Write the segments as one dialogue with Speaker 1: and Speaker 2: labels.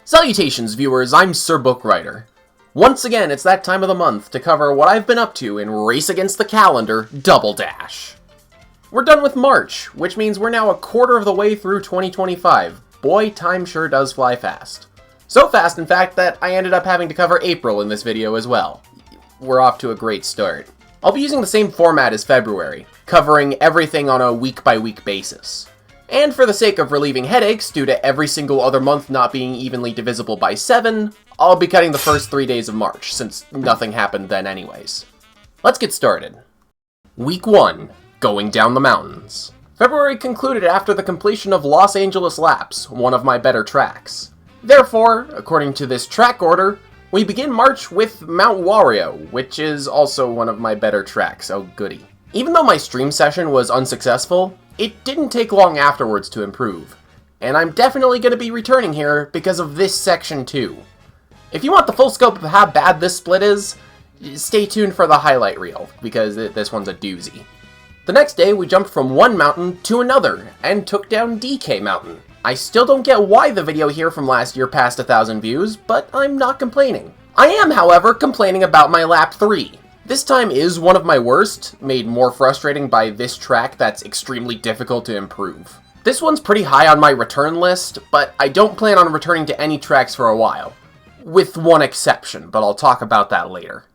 Speaker 1: Salutations, viewers, I'm Sir Bookwriter. Once again, it's that time of the month to cover what I've been up to in Race Against the Calendar Double Dash. We're done with March, which means we're now a quarter of the way through 2025. Boy, time sure does fly fast. So fast, in fact, that I ended up having to cover April in this video as well. We're off to a great start. I'll be using the same format as February, covering everything on a week-by-week basis. And for the sake of relieving headaches due to every single other month not being evenly divisible by 7, I'll be cutting the first 3 days of March, since nothing happened then anyways. Let's get started. Week 1, Going Down the Mountains. February concluded after the completion of Los Angeles Laps, one of my better tracks. Therefore, according to this track order, we begin March with Mount Wario, which is also one of my better tracks, oh goody. Even though my stream session was unsuccessful, it didn't take long afterwards to improve, and I'm definitely going to be returning here because of this section too. If you want the full scope of how bad this split is, stay tuned for the highlight reel, because this one's a doozy. The next day, we jumped from one mountain to another, and took down DK Mountain. I still don't get why the video here from last year passed 1,000 views, but I'm not complaining. I am, however, complaining about my lap 3. This time is one of my worst, made more frustrating by this track that's extremely difficult to improve. This one's pretty high on my return list, but I don't plan on returning to any tracks for a while. With one exception, but I'll talk about that later.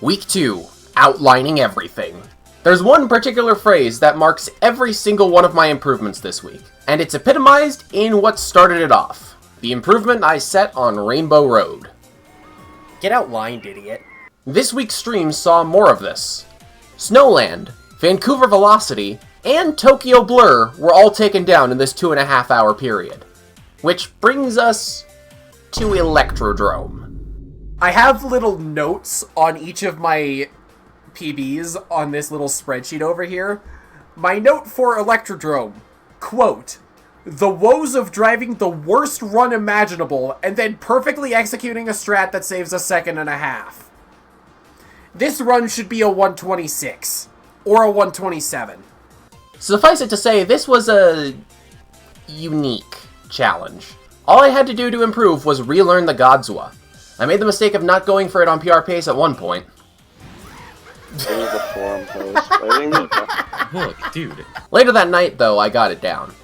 Speaker 1: Week 2, Outlining Everything. There's one particular phrase that marks every single one of my improvements this week, and it's epitomized in what started it off. The improvement I set on Rainbow Road. Get outlined, idiot. This week's stream saw more of this. Snowland, Vancouver Velocity, and Tokyo Blur were all taken down in this 2.5 hour period. Which brings us to Electrodrome. I have little notes on each of my PBs on this little spreadsheet over here. My note for Electrodrome, quote, "The woes of driving the worst run imaginable and then perfectly executing a strat that saves a second and a half. This run should be a 126, or a 127. Suffice it to say, this was a unique challenge. All I had to do to improve was relearn the Godzilla. I made the mistake of not going for it on PR pace at one point.
Speaker 2: There's a forum post.
Speaker 3: Look, dude.
Speaker 1: Later that night, though, I got it down.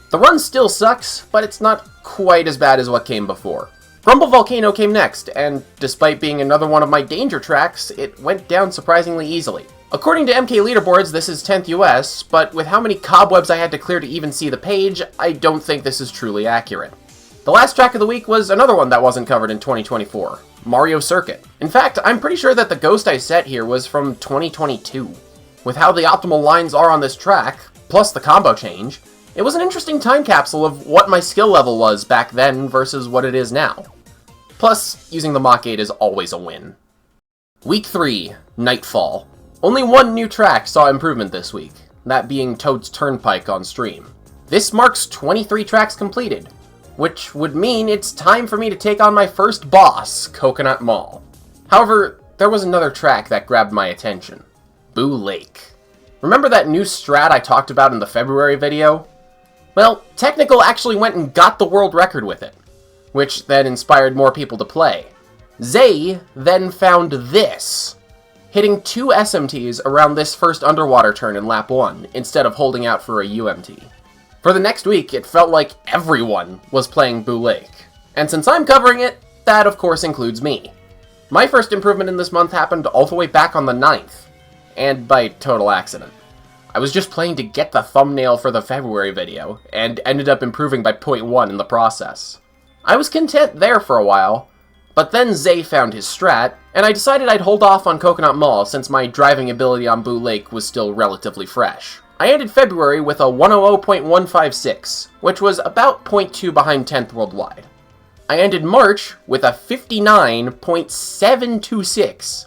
Speaker 1: The run still sucks, but it's not quite as bad as what came before. Rumble Volcano came next, and despite being another one of my danger tracks, it went down surprisingly easily. According to MK Leaderboards, this is 10th US, but with how many cobwebs I had to clear to even see the page, I don't think this is truly accurate. The last track of the week was another one that wasn't covered in 2024, Mario Circuit. In fact, I'm pretty sure that the ghost I set here was from 2022. With how the optimal lines are on this track, plus the combo change, it was an interesting time capsule of what my skill level was back then versus what it is now. Plus, using the Mach 8 is always a win. Week 3, Nightfall. Only one new track saw improvement this week, that being Toad's Turnpike on stream. This marks 23 tracks completed, which would mean it's time for me to take on my first boss, Coconut Mall. However, there was another track that grabbed my attention. Boo Lake. Remember that new strat I talked about in the February video? Well, Technical actually went and got the world record with it, which then inspired more people to play. Zay then found this, hitting 2 SMTs around this first underwater turn in lap 1, instead of holding out for a UMT. For the next week, it felt like everyone was playing Boo Lake, and since I'm covering it, that of course includes me. My first improvement in this month happened all the way back on the 9th, and by total accident. I was just playing to get the thumbnail for the February video, and ended up improving by 0.1 in the process. I was content there for a while, but then Zay found his strat, and I decided I'd hold off on Coconut Mall since my driving ability on Boo Lake was still relatively fresh. I ended February with a 100.156, which was about 0.2 behind 10th worldwide. I ended March with a 59.726,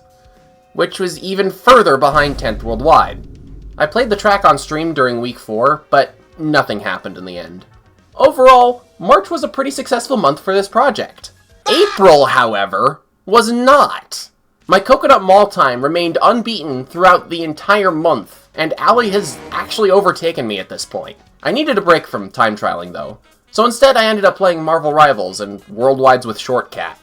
Speaker 1: which was even further behind 10th worldwide. I played the track on stream during week 4, but nothing happened in the end. Overall, March was a pretty successful month for this project. April, however, was not. My Coconut Mall time remained unbeaten throughout the entire month, and Allie has actually overtaken me at this point. I needed a break from time trialing though, So instead, I ended up playing Marvel Rivals and Worldwides with Shortcat.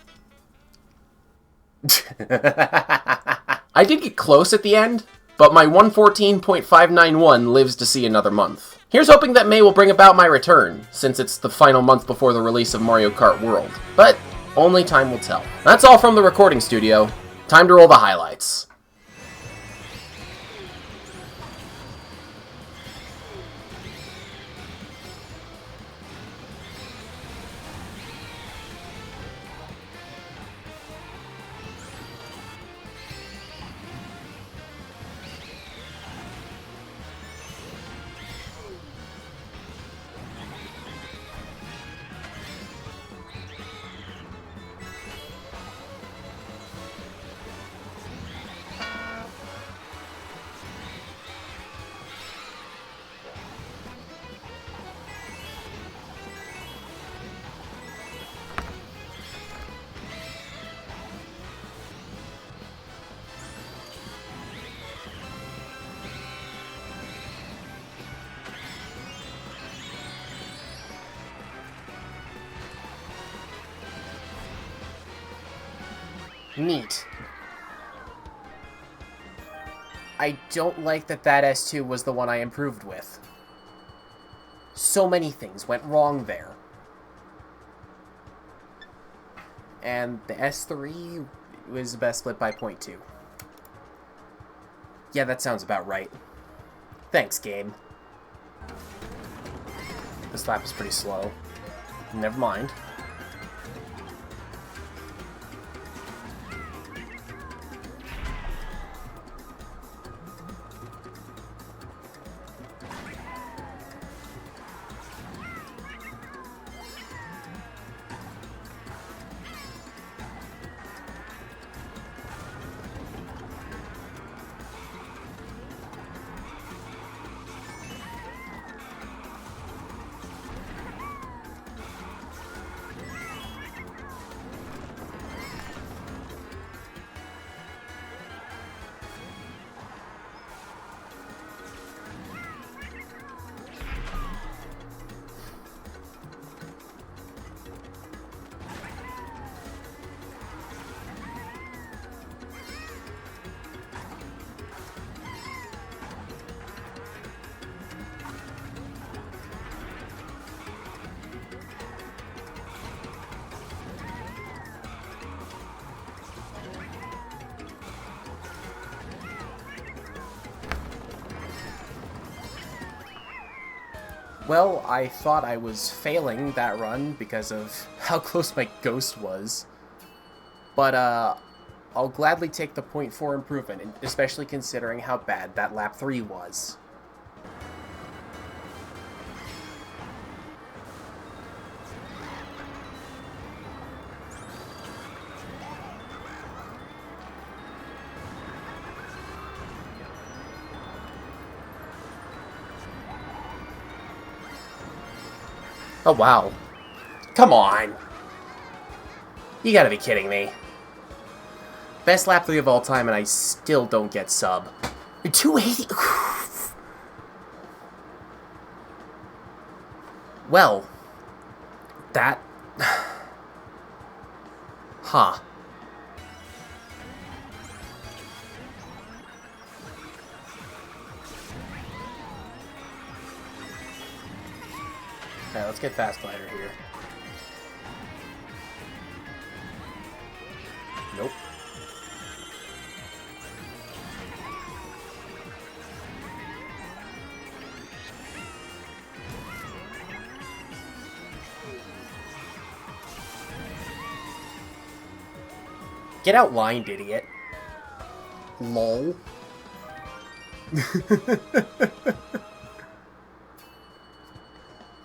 Speaker 1: I did get close at the end, but my 114.591 lives to see another month. Here's hoping that May will bring about my return, since it's the final month before the release of Mario Kart World. But only time will tell. That's all from the recording studio. Time to roll the highlights. Neat. I don't like that S2 was the one I improved with. So many things went wrong there. And the S3 was best split by 0.2. Yeah, that sounds about right. Thanks, game. This lap is pretty slow. Never mind. Well, I thought I was failing that run because of how close my ghost was. But, I'll gladly take the 0.4 improvement, especially considering how bad that lap 3 was. Oh, wow. Come on! You gotta be kidding me. Best lap 3 of all time, and I still don't get sub. 280? Well, that... Huh. Okay, let's get Fast Glider here. Nope. Get outlined, idiot. Lol.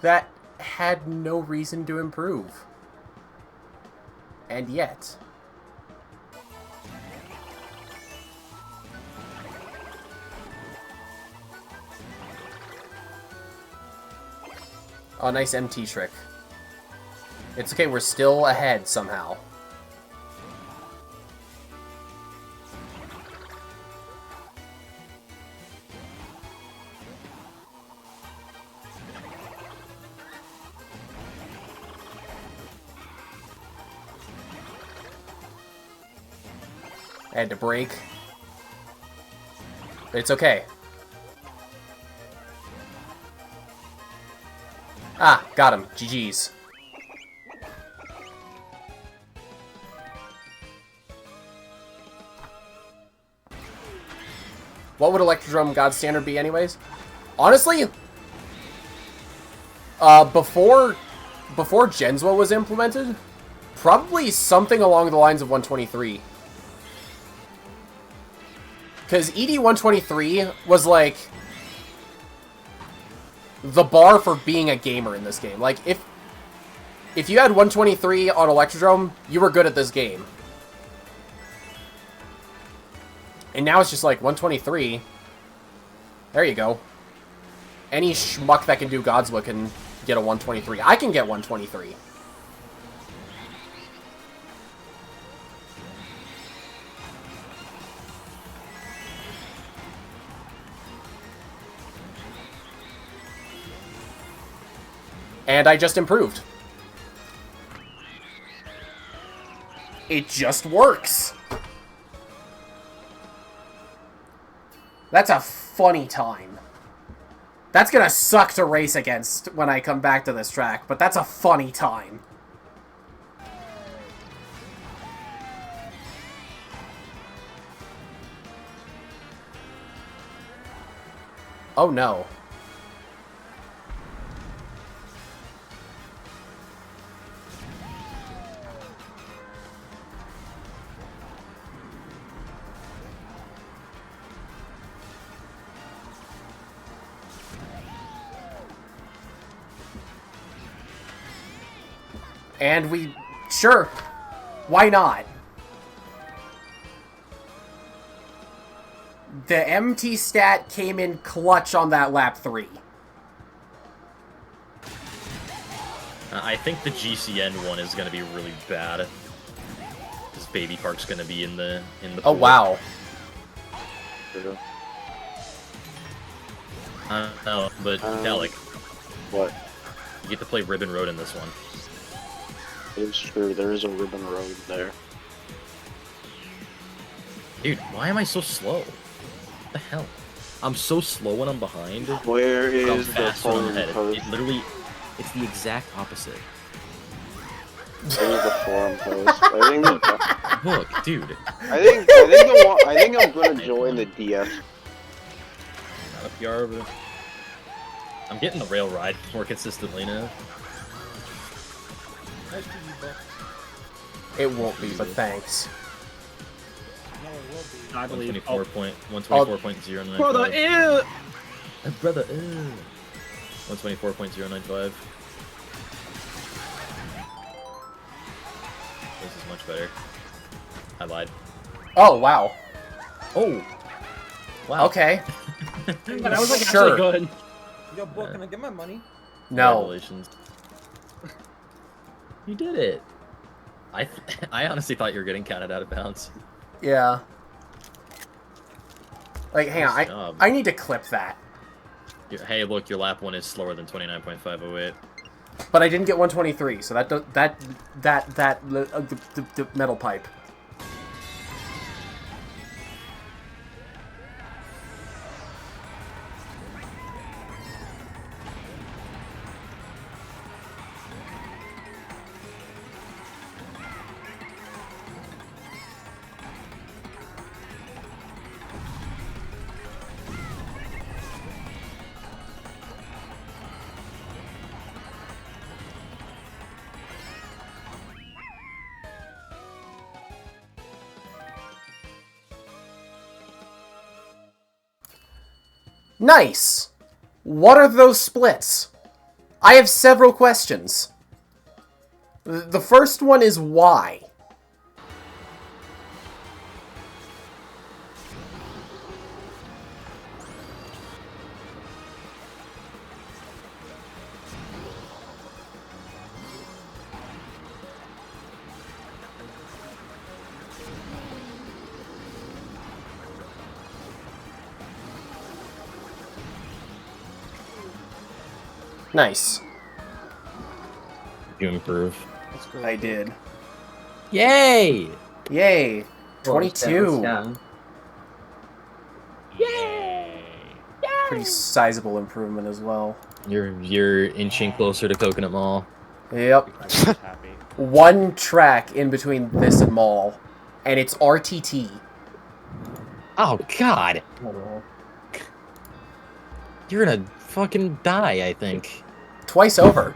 Speaker 1: That had no reason to improve. And yet... Oh, nice MT trick. It's okay, we're still ahead somehow. I had to break. But it's okay. Ah, got him. GG's. What would Electrodrome God Standard be anyways? Honestly, before Genswa was implemented, probably something along the lines of 123. Because ED 123 was like the bar for being a gamer in this game. Like if you had 123 on Electrodrome, you were good at this game. And now it's just like 123. There you go. Any schmuck that can do Godswa can get a 123. I can get 123. And I just improved. It just works. That's a funny time. That's gonna suck to race against when I come back to this track, but that's a funny time. Oh no. And we... Sure. Why not? The MT stat came in clutch on that lap 3.
Speaker 3: I think the GCN one is going to be really bad. Because Baby Park's going to be in the
Speaker 1: Oh,
Speaker 3: pool.
Speaker 1: wow.
Speaker 3: I don't know, but Dalek,
Speaker 2: What?
Speaker 3: you get to play Ribbon Road in this one.
Speaker 2: It's true, there is a ribbon road there.
Speaker 3: Dude, why am I so slow? What the hell? I'm so slow when I'm behind.
Speaker 2: Where
Speaker 3: but I'm
Speaker 2: is the
Speaker 3: fast when I'm
Speaker 2: forum
Speaker 3: ahead.
Speaker 2: post?
Speaker 3: It literally, it's the exact opposite.
Speaker 2: Where's the forum post? I think the,
Speaker 3: Look, dude.
Speaker 2: I think I'm gonna join the DF.
Speaker 3: Not a PR, but I'm getting the rail ride more consistently now.
Speaker 1: It won't be, but thanks.
Speaker 4: I believe.
Speaker 3: 124.095.
Speaker 4: Brother, ew!
Speaker 3: Brother, ew. 124.095. This is much better. I lied.
Speaker 1: Oh, wow.
Speaker 3: Oh! Wow.
Speaker 1: Okay.
Speaker 4: That was like
Speaker 1: Sure.
Speaker 4: actually good.
Speaker 5: Yo, boy, can I get my money?
Speaker 1: No.
Speaker 3: Congratulations. You did it. I honestly thought you were getting counted out of bounds.
Speaker 1: Yeah. Like, hang
Speaker 3: Nice
Speaker 1: on.
Speaker 3: job.
Speaker 1: I need to clip that.
Speaker 3: Hey, look, your lap 1 is slower than 29.508.
Speaker 1: But I didn't get 123, so the metal pipe. Nice! What are those splits? I have several questions. The first one is why? Nice.
Speaker 3: You improve.
Speaker 5: Let's go.
Speaker 1: I did.
Speaker 3: Yay!
Speaker 1: Yay. 22.
Speaker 6: Yeah.
Speaker 1: Pretty sizable improvement as well.
Speaker 3: You're inching closer to Coconut Mall.
Speaker 1: Yep.
Speaker 4: Happy.
Speaker 1: One track in between this and Mall, and it's RTT.
Speaker 3: Oh God,
Speaker 6: Oh,
Speaker 3: you're gonna fucking die, I think.
Speaker 1: Twice over.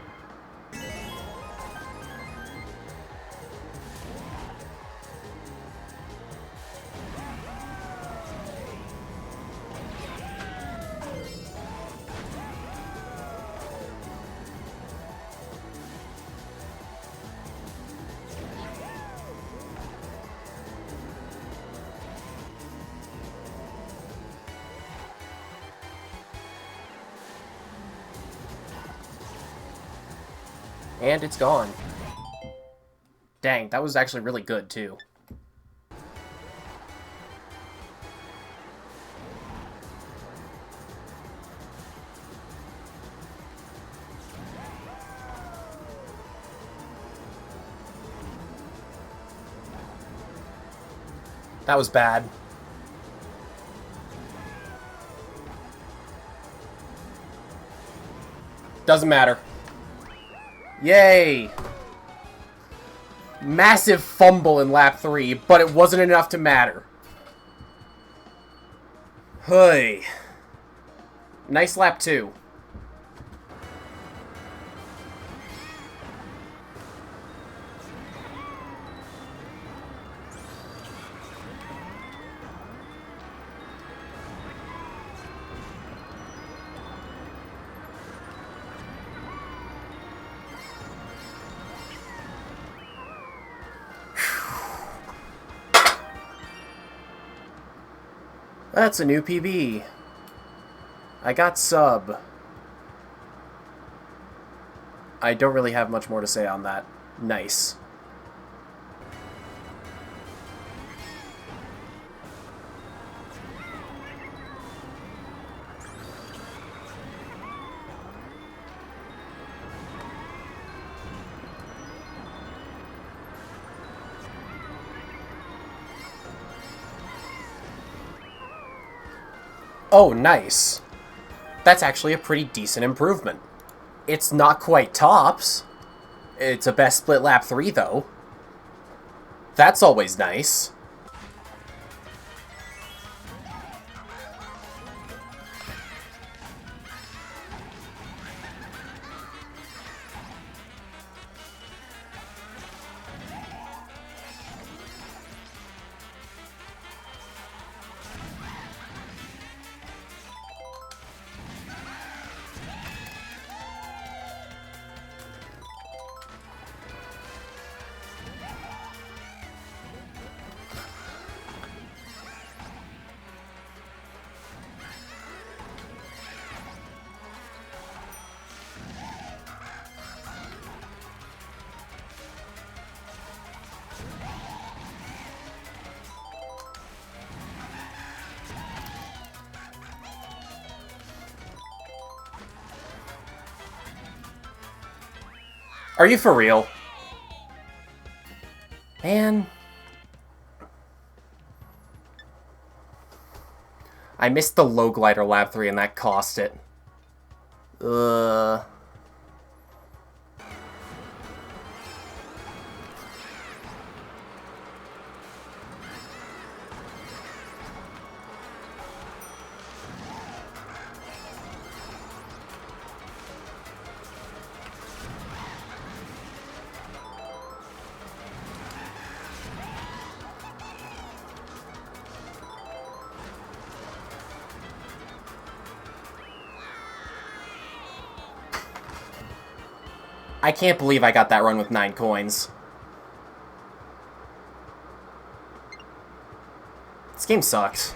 Speaker 1: And it's gone. Dang, that was actually really good, too. That was bad. Doesn't matter. Yay! Massive fumble in lap 3, but it wasn't enough to matter. Hey. Nice lap 2. That's a new PB. I got sub. I don't really have much more to say on that. Nice. Oh, nice. That's actually a pretty decent improvement. It's not quite tops. It's a best split lap 3, though. That's always nice. Are you for real? Man. I missed the low glider lap 3 and that cost it. I can't believe I got that run with 9 coins. This game sucks.